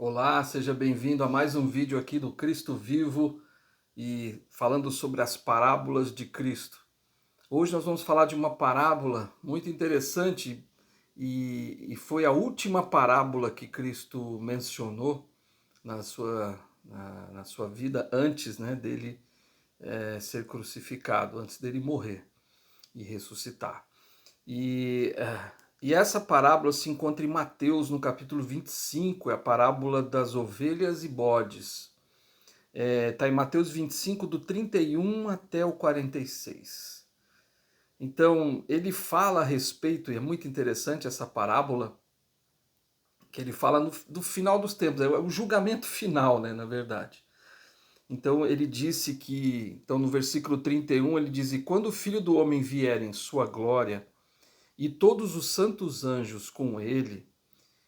Olá, seja bem-vindo a mais um vídeo aqui do Cristo Vivo e falando sobre as parábolas de Cristo. Hoje nós vamos falar de uma parábola muito interessante e foi a última parábola que Cristo mencionou na sua vida antes, né, dele ser crucificado, antes dele morrer e ressuscitar. E, e essa parábola se encontra em Mateus, no capítulo 25, é a parábola das ovelhas e bodes. Está em Mateus 25, do 31 até o 46. Então, ele fala a respeito, e é muito interessante essa parábola, que ele fala do final dos tempos, é o julgamento final, né, na verdade. Então, ele disse que, então no versículo 31, ele diz: "E quando o Filho do Homem vier em sua glória, e todos os santos anjos com ele,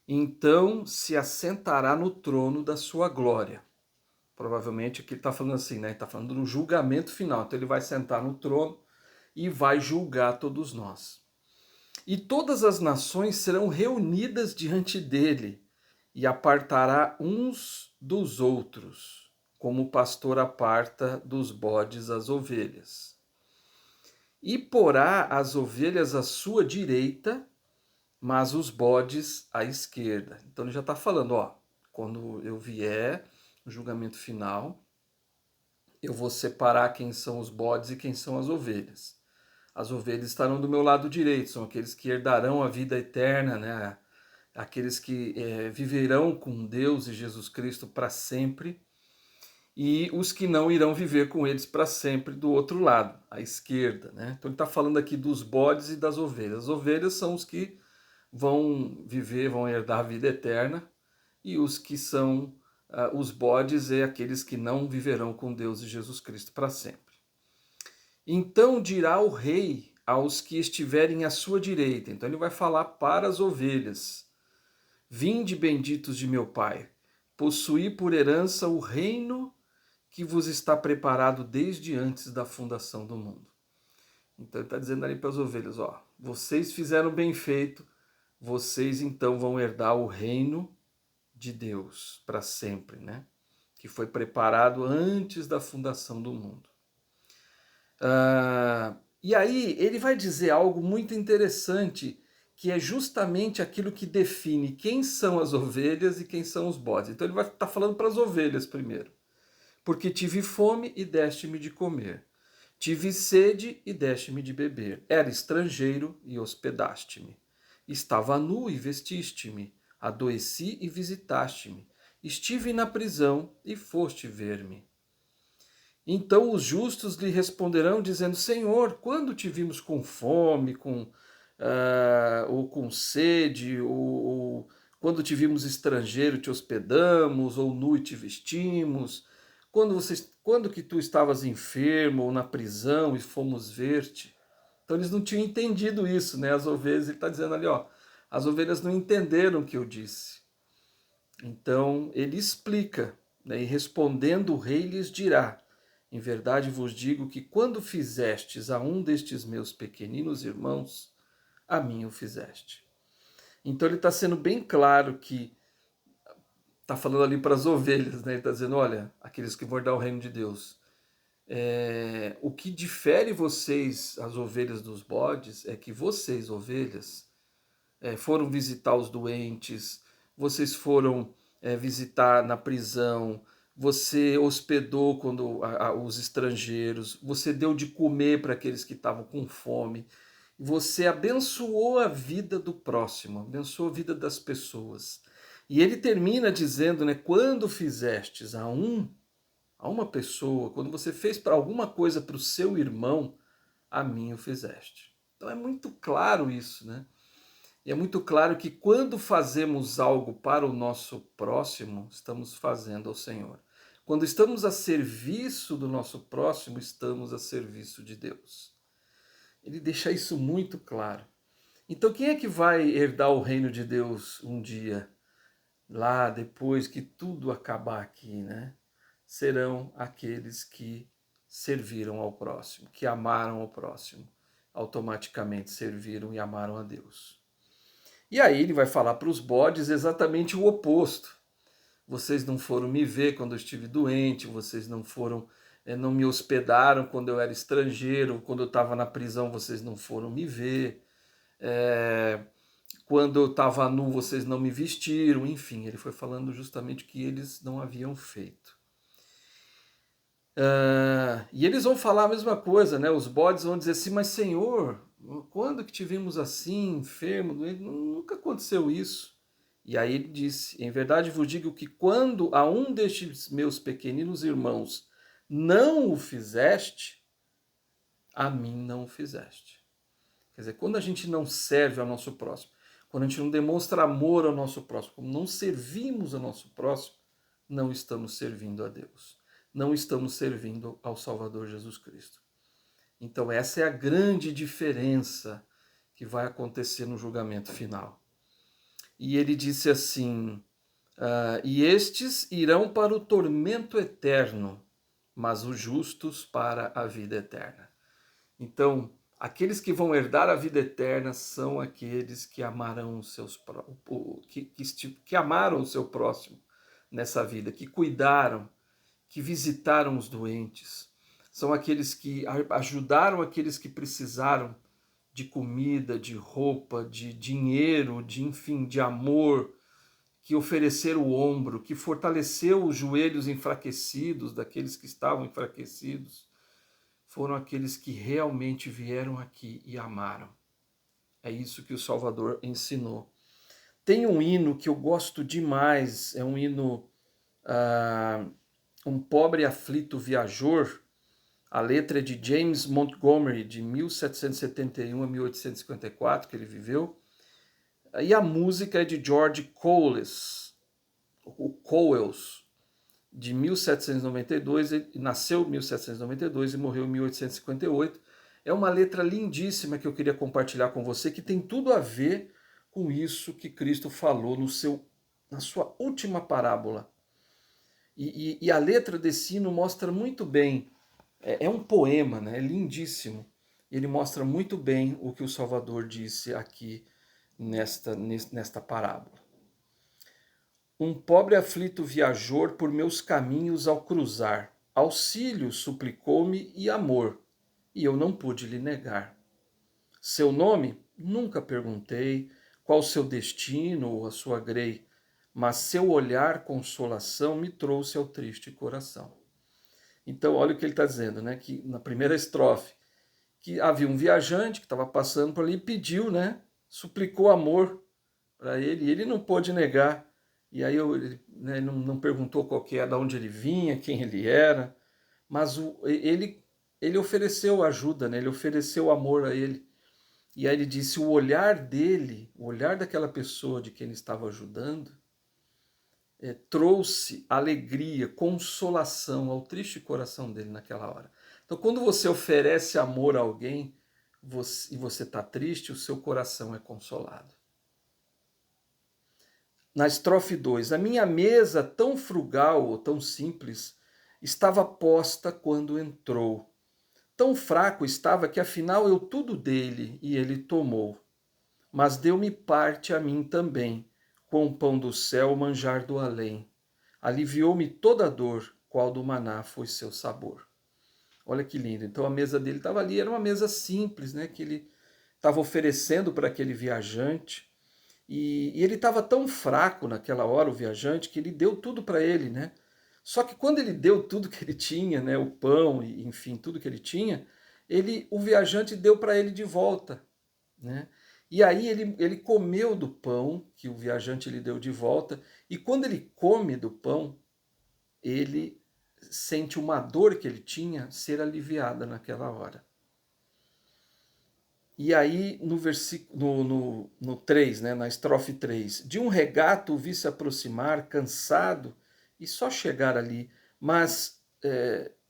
então se assentará no trono da sua glória." Provavelmente aqui ele está falando assim, né? Ele está falando no julgamento final. Então ele vai sentar no trono e vai julgar todos nós. E todas as nações serão reunidas diante dele, e apartará uns dos outros, como o pastor aparta dos bodes as ovelhas. E porá as ovelhas à sua direita, mas os bodes à esquerda. Então ele já está falando, ó, quando eu vier, no julgamento final, eu vou separar quem são os bodes e quem são as ovelhas. As ovelhas estarão do meu lado direito, são aqueles que herdarão a vida eterna, né? Aqueles que viverão com Deus e Jesus Cristo para sempre, e os que não irão viver com eles para sempre do outro lado, à esquerda, né? Então ele está falando aqui dos bodes e das ovelhas. As ovelhas são os que vão viver, vão herdar a vida eterna, e os que são os bodes é aqueles que não viverão com Deus e Jesus Cristo para sempre. Então dirá o rei aos que estiverem à sua direita, então ele vai falar para as ovelhas: "Vinde, benditos de meu Pai, possuí por herança o reino que vos está preparado desde antes da fundação do mundo." Então ele está dizendo ali para as ovelhas, ó, vocês fizeram bem feito, vocês então vão herdar o reino de Deus para sempre, né? Que foi preparado antes da fundação do mundo. E aí ele vai dizer algo muito interessante, que é justamente aquilo que define quem são as ovelhas e quem são os bodes. Então ele vai estar falando para as ovelhas primeiro. "Porque tive fome e deste-me de comer. Tive sede e deste-me de beber. Era estrangeiro e hospedaste-me. Estava nu e vestiste-me. Adoeci e visitaste-me. Estive na prisão e foste ver-me." Então os justos lhe responderão, dizendo: "Senhor, quando te vimos com fome, ou com sede, ou quando te vimos estrangeiro, te hospedamos, ou nu e te vestimos? Quando que tu estavas enfermo ou na prisão e fomos ver-te?" Então eles não tinham entendido isso, né? As ovelhas, ele está dizendo ali, ó, as ovelhas não entenderam o que eu disse. Então ele explica, né? E respondendo o rei lhes dirá: "Em verdade vos digo que quando fizestes a um destes meus pequeninos irmãos, a mim o fizeste." Então ele está sendo bem claro que está falando ali para as ovelhas, né? Ele está dizendo: olha, aqueles que vão herdar o reino de Deus, o que difere vocês, as ovelhas dos bodes, é que vocês, ovelhas, foram visitar os doentes, vocês foram visitar na prisão, você hospedou quando os estrangeiros, você deu de comer para aqueles que estavam com fome, você abençoou a vida do próximo, abençoou a vida das pessoas. E ele termina dizendo, né, quando fizestes a uma pessoa, quando você fez para alguma coisa para o seu irmão, a mim o fizeste. Então é muito claro isso, né? E é muito claro que quando fazemos algo para o nosso próximo, estamos fazendo ao Senhor. Quando estamos a serviço do nosso próximo, estamos a serviço de Deus. Ele deixa isso muito claro. Então, quem é que vai herdar o reino de Deus um dia, lá depois que tudo acabar aqui, né? Serão aqueles que serviram ao próximo, que amaram ao próximo, automaticamente serviram e amaram a Deus. E aí ele vai falar para os bodes exatamente o oposto. vocês não foram me ver quando eu estive doente, vocês não me hospedaram quando eu era estrangeiro, quando eu estava na prisão, vocês não foram me ver. É, quando eu estava nu, vocês não me vestiram. Enfim, ele foi falando justamente o que eles não haviam feito. E eles vão falar a mesma coisa, né? Os bodes vão dizer assim, mas Senhor, quando que te vimos assim, enfermo, doente? Nunca aconteceu isso. E aí ele disse, em verdade vos digo que quando a um destes meus pequeninos irmãos não o fizeste, a mim não o fizeste. Quer dizer, quando a gente não serve ao nosso próximo, quando a gente não demonstra amor ao nosso próximo, como não servimos ao nosso próximo, não estamos servindo a Deus. Não estamos servindo ao Salvador Jesus Cristo. Então, essa é a grande diferença que vai acontecer no julgamento final. E ele disse assim: e estes irão para o tormento eterno, mas os justos para a vida eterna. Então, aqueles que vão herdar a vida eterna são aqueles que amarão os seus que amaram o seu próximo nessa vida, que cuidaram, que visitaram os doentes. São aqueles que ajudaram aqueles que precisaram de comida, de roupa, de dinheiro, de enfim, de amor, que ofereceram o ombro, que fortaleceu os joelhos enfraquecidos daqueles que estavam enfraquecidos. Foram aqueles que realmente vieram aqui e amaram. É isso que o Salvador ensinou. Tem um hino que eu gosto demais, é um hino, Um Pobre Aflito Viajor. A letra é de James Montgomery, de 1771 a 1854, que ele viveu. E a música é de George Cowles, de 1792, ele nasceu em 1792 e morreu em 1858. É uma letra lindíssima que eu queria compartilhar com você, que tem tudo a ver com isso que Cristo falou na sua última parábola. E a letra desse hino mostra muito bem, é um poema, né? É lindíssimo. Ele mostra muito bem o que o Salvador disse aqui nesta parábola. Um pobre aflito viajor por meus caminhos ao cruzar, auxílio suplicou-me e amor, e eu não pude lhe negar. Seu nome? Nunca perguntei, qual seu destino ou a sua grei, mas seu olhar consolação me trouxe ao triste coração. Então, olha o que ele está dizendo, né? Que na primeira estrofe, que havia um viajante que estava passando por ali e pediu, né? Suplicou amor para ele, e ele não pôde negar. E aí ele, né, não perguntou qual que era, de onde ele vinha, quem ele era, mas ele ofereceu ajuda, né? Ele ofereceu amor a ele. E aí ele disse, o olhar dele, o olhar daquela pessoa de quem ele estava ajudando, trouxe alegria, consolação ao triste coração dele naquela hora. Então, quando você oferece amor a alguém e você está triste, o seu coração é consolado. Na estrofe 2, a minha mesa tão frugal ou tão simples estava posta quando entrou. Tão fraco estava que afinal eu tudo dele e ele tomou. Mas deu-me parte a mim também, com o pão do céu manjar do além. Aliviou-me toda a dor, qual do maná foi seu sabor. Olha que lindo. Então a mesa dele estava ali, era uma mesa simples, né, que ele estava oferecendo para aquele viajante. E ele estava tão fraco naquela hora, o viajante, que ele deu tudo para ele, né? Só que quando ele deu tudo que ele tinha, né, o pão e enfim, tudo que ele tinha, o viajante deu para ele de volta, né? E aí ele comeu do pão que o viajante lhe deu de volta, e quando ele come do pão, ele sente uma dor que ele tinha ser aliviada naquela hora. E aí, no versículo no 3, né, na estrofe 3, de um regato o vi se aproximar, cansado, e só chegar ali, mas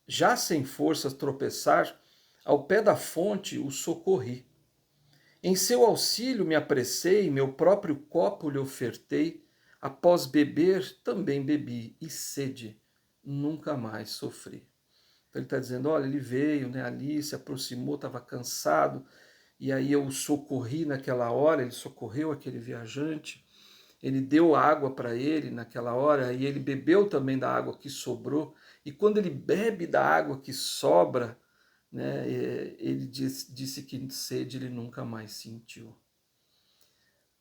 já sem forças tropeçar, ao pé da fonte o socorri. Em seu auxílio me apressei, meu próprio copo lhe ofertei, após beber também bebi, e sede nunca mais sofri. Então ele está dizendo, olha, ele veio, né, ali, se aproximou, estava cansado, e aí eu o socorri naquela hora, ele socorreu aquele viajante, ele deu água para ele naquela hora, e ele bebeu também da água que sobrou, e quando ele bebe da água que sobra, né, ele disse que sede ele nunca mais sentiu.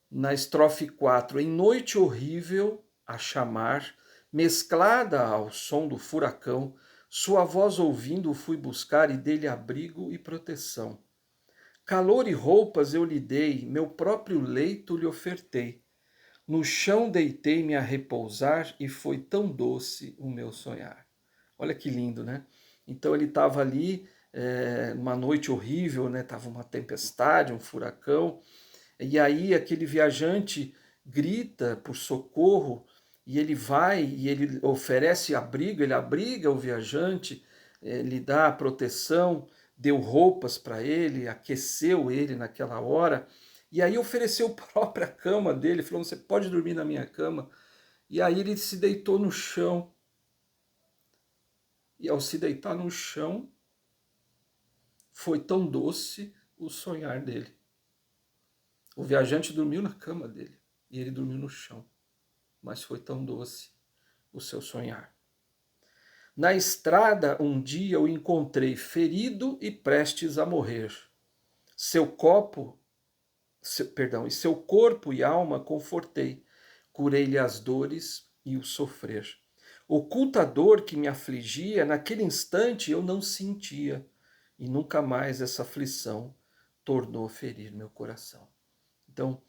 Na estrofe 4, em noite horrível a chamar, mesclada ao som do furacão, sua voz ouvindo fui buscar e dele abrigo e proteção. Calor e roupas eu lhe dei, meu próprio leito lhe ofertei. No chão deitei-me a repousar e foi tão doce o meu sonhar. Olha que lindo, né? Então ele estava ali, numa noite horrível, né? Tava uma tempestade, um furacão, e aí aquele viajante grita por socorro, e ele vai e ele oferece abrigo, ele abriga o viajante, lhe dá proteção, deu roupas para ele, aqueceu ele naquela hora, e aí ofereceu a própria cama dele, falou: você pode dormir na minha cama. E aí ele se deitou no chão, e ao se deitar no chão, foi tão doce o sonhar dele. O viajante dormiu na cama dele, e ele dormiu no chão, mas foi tão doce o seu sonhar. Na estrada um dia o encontrei ferido e prestes a morrer. Seu copo, e seu corpo e alma confortei, curei-lhe as dores e o sofrer. Oculta dor que me afligia, naquele instante eu não sentia, e nunca mais essa aflição tornou a ferir meu coração. Então,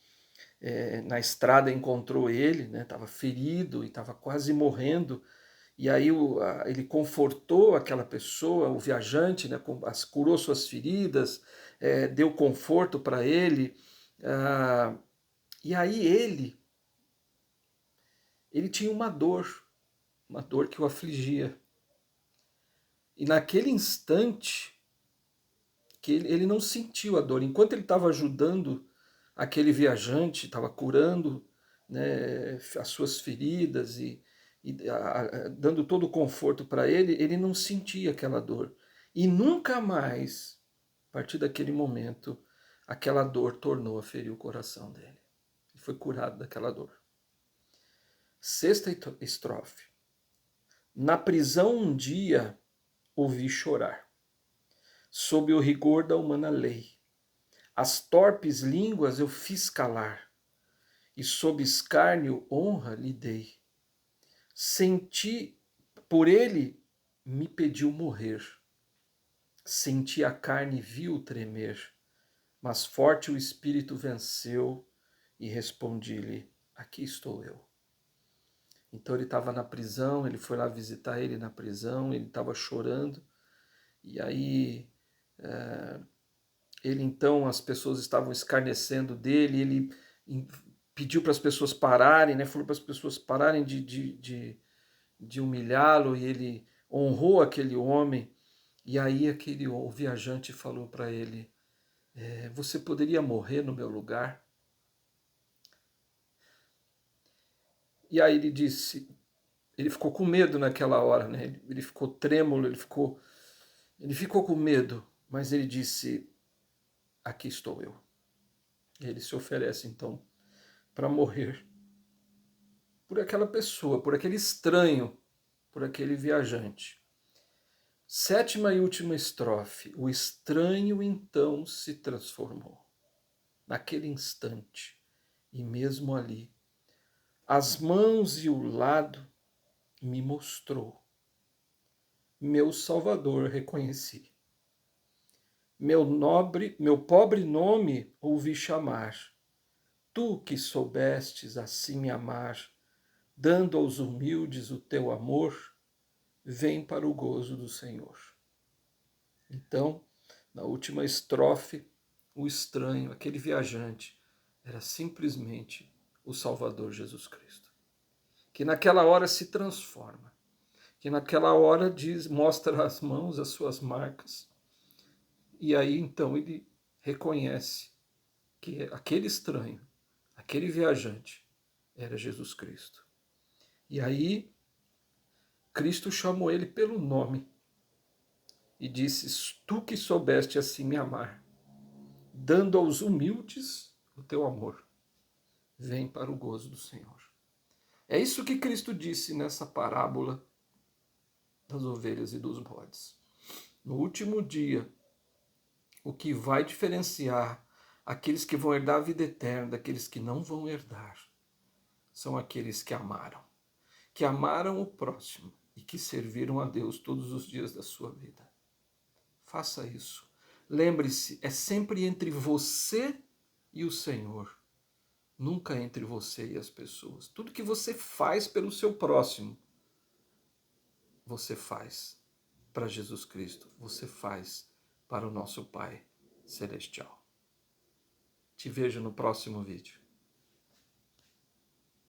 na estrada encontrou ele, né? Estava ferido e estava quase morrendo. E aí ele confortou aquela pessoa, o viajante, né? Curou suas feridas, deu conforto para ele. E aí ele tinha uma dor que o afligia. E naquele instante que ele não sentiu a dor, enquanto ele estava ajudando aquele viajante, estava curando, né, as suas feridas e dando todo o conforto para ele, ele não sentia aquela dor. E nunca mais, a partir daquele momento, aquela dor tornou a ferir o coração dele. Ele foi curado daquela dor. Sexta estrofe. Na prisão um dia ouvi chorar, sob o rigor da humana lei. As torpes línguas eu fiz calar, e sob escárnio honra lhe dei. Senti, por ele me pediu morrer. Senti a carne vil tremer, mas forte o espírito venceu, e respondi-lhe: aqui estou eu. Então ele estava na prisão, ele foi lá visitar ele na prisão, ele estava chorando, e aí ele então, as pessoas estavam escarnecendo dele, ele pediu para as pessoas pararem, né, falou para as pessoas pararem de humilhá-lo, e ele honrou aquele homem, e aí o viajante falou para ele: você poderia morrer no meu lugar? E aí ele disse, ele ficou com medo naquela hora, né? Ele ficou trêmulo, ele ficou com medo, mas ele disse: aqui estou eu. E ele se oferece então para morrer por aquela pessoa, por aquele estranho, por aquele viajante. Sétima e última estrofe. O estranho então se transformou, naquele instante, e mesmo ali, as mãos e o lado me mostrou. Meu Salvador reconheci. Meu pobre nome ouvi chamar. Tu que soubestes assim me amar, dando aos humildes o teu amor, vem para o gozo do Senhor. Então, na última estrofe, o estranho, aquele viajante, era simplesmente o Salvador Jesus Cristo, que naquela hora se transforma, que naquela hora mostra as mãos, as suas marcas, e aí então ele reconhece que aquele estranho, aquele viajante, era Jesus Cristo. E aí Cristo chamou ele pelo nome e disse: tu que soubeste assim me amar, dando aos humildes o teu amor, vem para o gozo do Senhor. É isso que Cristo disse nessa parábola das ovelhas e dos bodes. No último dia, o que vai diferenciar aqueles que vão herdar a vida eterna daqueles que não vão herdar são aqueles que amaram o próximo e que serviram a Deus todos os dias da sua vida. Faça isso. Lembre-se, é sempre entre você e o Senhor, nunca entre você e as pessoas. Tudo que você faz pelo seu próximo, você faz para Jesus Cristo, você faz para o nosso Pai Celestial. Te vejo no próximo vídeo.